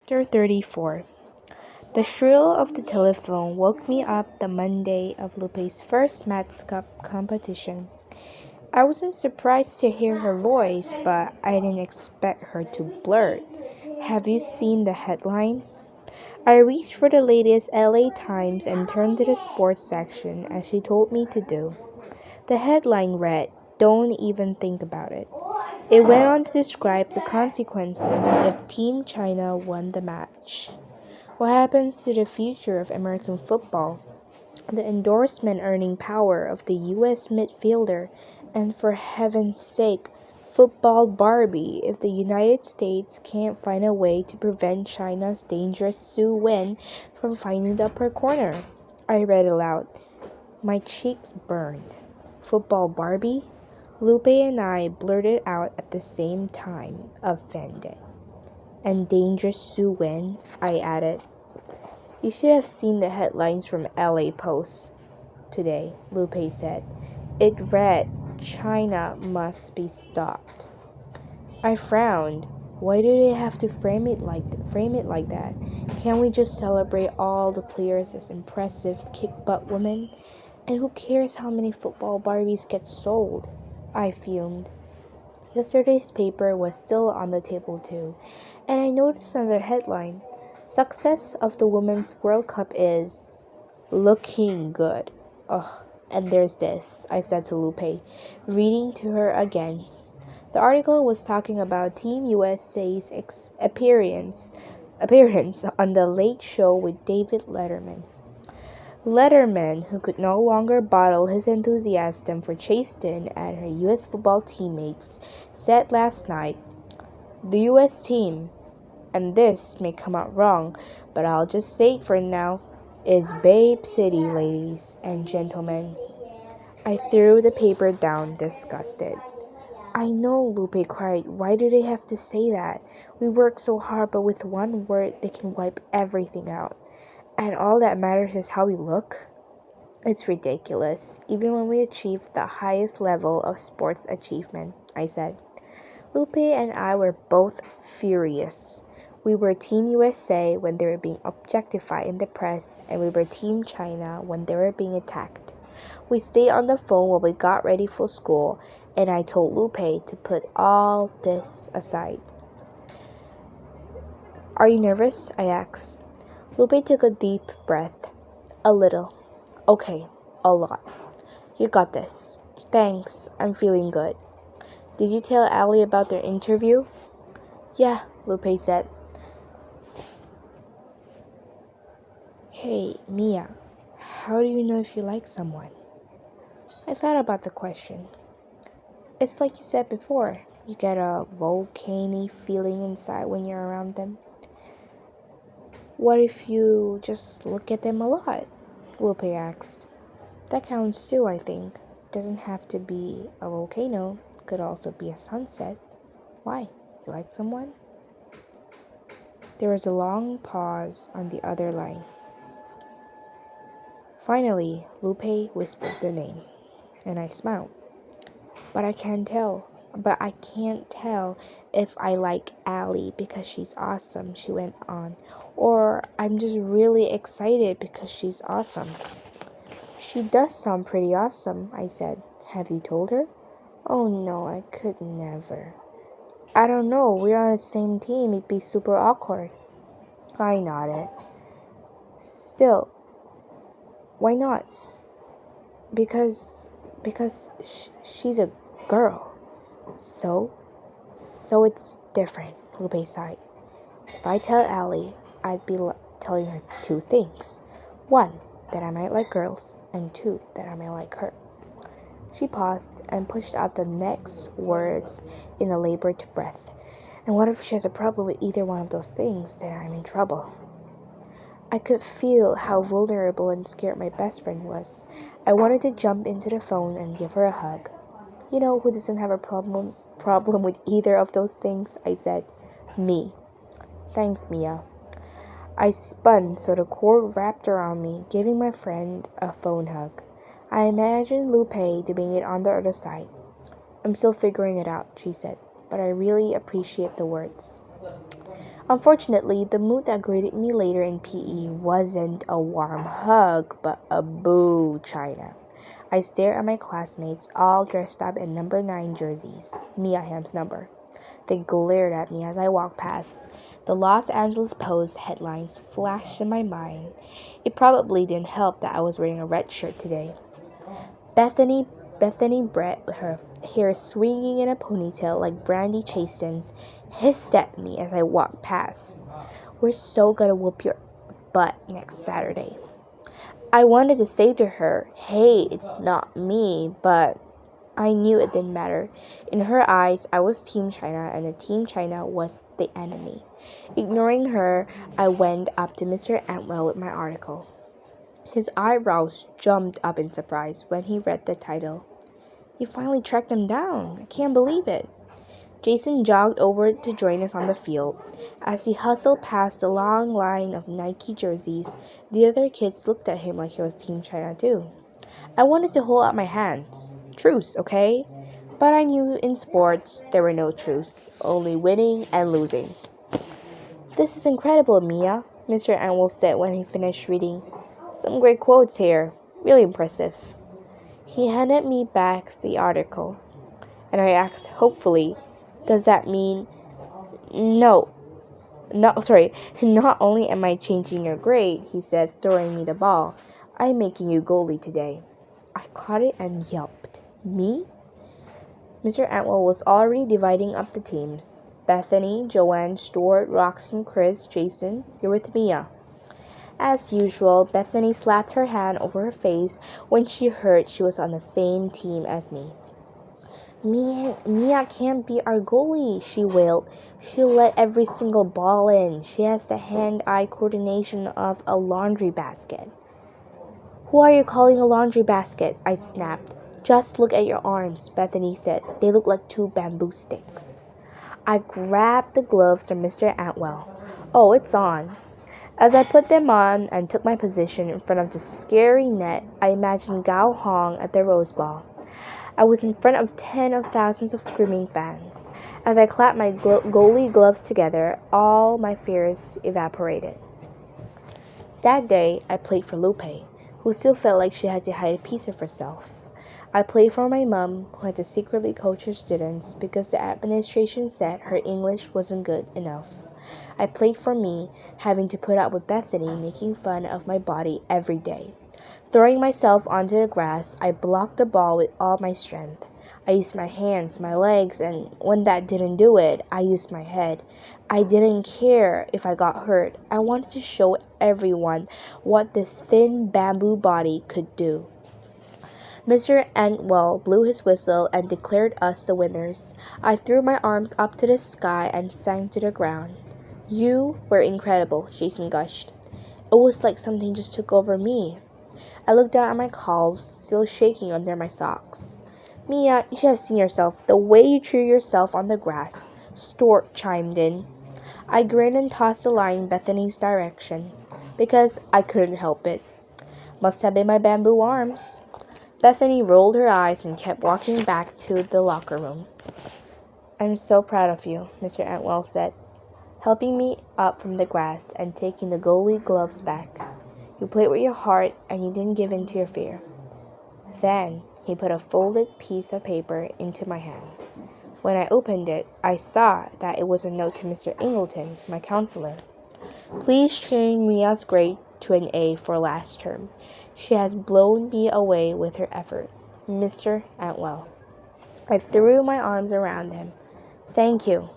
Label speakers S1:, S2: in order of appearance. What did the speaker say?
S1: Chapter 34. The shrill of the telephone woke me up the Monday of Lupe's first Maths Cup competition. I wasn't surprised to hear her voice, but I didn't expect her to blurt. "Have you seen the headline?" I reached for the latest LA Times and turned to the sports section as she told me to do. The headline read, "Don't even think about it." It went on to describe the consequences if Team China won the match. What happens to the future of American football? The endorsement earning power of the U.S. midfielder, and for heaven's sake, football Barbie if the United States can't find a way to prevent China's dangerous Su Wen from finding the upper corner. I read aloud. My cheeks burned. Football Barbie? Lupe and I blurted out at the same time, offended. And dangerous Su Wen, I added. You should have seen the headlines from LA Post today, Lupe said. It read, China must be stopped. I frowned. Why do they have to frame it like that? Can't we just celebrate all the players as impressive kick-butt women? And who cares how many football Barbies get sold? I fumed. Yesterday's paper was still on the table too, and I noticed another headline. Success of the Women's World Cup is looking good. Ugh, and there's this, I said to Lupe, reading to her again. The article was talking about Team USA's appearance on the Late Show with David Letterman. Letterman, who could no longer bottle his enthusiasm for Chasten and her U.S. football teammates, said last night, "The U.S. team, and this may come out wrong, but I'll just say it for now, is Babe City, ladies and gentlemen." I threw the paper down, disgusted. I know, Lupe cried. Why do they have to say that? We work so hard, but with one word, they can wipe everything out. And all that matters is how we look? It's ridiculous, even when we achieve the highest level of sports achievement, I said. Lupe and I were both furious. We were Team USA when they were being objectified in the press, and we were Team China when they were being attacked. We stayed on the phone while we got ready for school, and I told Lupe to put all this aside. Are you nervous? I asked. Lupe took a deep breath. A little. Okay, a lot. You got this. Thanks, I'm feeling good. Did you tell Allie about their interview? Yeah, Lupe said. Hey, Mia, how do you know if you like someone? I thought about the question. It's like you said before, you get a volcano feeling inside when you're around them. What if you just look at them a lot? Lupe asked. That counts too, I think. Doesn't have to be a volcano. Could also be a sunset. Why? You like someone? There was a long pause on the other line. Finally, Lupe whispered the name, and I smiled. But I can't tell if I like Allie because she's awesome, she went on, or I'm just really excited because she's awesome. She does sound pretty awesome, I said. Have you told her? Oh no, I could never. I don't know, we're on the same team, it'd be super awkward. I nodded. Still, why not? Because she's a girl. So it's different, Lupe sighed. If I tell Allie, I'd be telling her two things. One, that I might like girls, and two, that I might like her. She paused and pushed out the next words in a labored breath. And what if she has a problem with either one of those things? Then I'm in trouble. I could feel how vulnerable and scared my best friend was. I wanted to jump into the phone and give her a hug. You know who doesn't have a problem with either of those things? I said. Me. Thanks, Mia. I spun so the cord wrapped around me, giving my friend a phone hug. I imagined Lupe doing it on the other side. I'm still figuring it out, she said, but I really appreciate the words. Unfortunately, the mood that greeted me later in PE wasn't a warm hug, but a boo, China. I stared at my classmates, all dressed up in number 9 jerseys, Mia Hamm's number. They glared at me as I walked past. The Los Angeles Post headlines flashed in my mind. It probably didn't help that I was wearing a red shirt today. Bethany Brett, her hair swinging in a ponytail like Brandy Chasten's, hissed at me as I walked past. "We're so gonna whoop your butt next Saturday." I wanted to say to her, "Hey, it's not me," but I knew it didn't matter. In her eyes, I was Team China, and the Team China was the enemy. Ignoring her, I went up to Mr. Antwell with my article. His eyebrows jumped up in surprise when he read the title. "You finally tracked them down. I can't believe it." Jason jogged over to join us on the field. As he hustled past the long line of Nike jerseys, the other kids looked at him like he was Team China too. I wanted to hold out my hands. Truce, okay? But I knew in sports there were no truce, only winning and losing. "This is incredible, Mia," Mr. Anwell said when he finished reading. "Some great quotes here. Really impressive." He handed me back the article, and I asked hopefully, "Does that mean..." No, sorry, "Not only am I changing your grade," he said, throwing me the ball, "I'm making you goalie today." I caught it and yelped. "Me?" Mr. Antwell was already dividing up the teams. "Bethany, Joanne, Stuart, Roxanne, Chris, Jason, you're with Mia." As usual, Bethany slapped her hand over her face when she heard she was on the same team as me. Mia can't be our goalie," she wailed. "She'll let every single ball in. She has the hand-eye coordination of a laundry basket." "Who are you calling a laundry basket?" I snapped. "Just look at your arms," Bethany said. "They look like 2 bamboo sticks." I grabbed the gloves from Mr. Antwell. "Oh, it's on." As I put them on and took my position in front of the scary net, I imagined Gao Hong at the Rose Bowl. I was in front of tens of thousands of screaming fans. As I clapped my goalie gloves together, all my fears evaporated. That day, I played for Lupe, who still felt like she had to hide a piece of herself. I played for my mom, who had to secretly coach her students because the administration said her English wasn't good enough. I played for me, having to put up with Bethany making fun of my body every day. Throwing myself onto the grass, I blocked the ball with all my strength. I used my hands, my legs, and when that didn't do it, I used my head. I didn't care if I got hurt. I wanted to show everyone what this thin bamboo body could do. Mr. Antwell blew his whistle and declared us the winners. I threw my arms up to the sky and sank to the ground. "You were incredible," Jason gushed. It was like something just took over me. I looked down at my calves, still shaking under my socks. "Mia, you should have seen yourself. The way you threw yourself on the grass," Stuart chimed in. I grinned and tossed the line in Bethany's direction, because I couldn't help it. Must have been my bamboo arms. Bethany rolled her eyes and kept walking back to the locker room. "I'm so proud of you," Mr. Antwell said, helping me up from the grass and taking the goalie gloves back. "You played with your heart and you didn't give in to your fear." Then he put a folded piece of paper into my hand. When I opened it, I saw that it was a note to Mr. Ingleton, my counselor. "Please change Mia's grade to an A for last term. She has blown me away with her effort. Mr. Antwell." I threw my arms around him. "Thank you.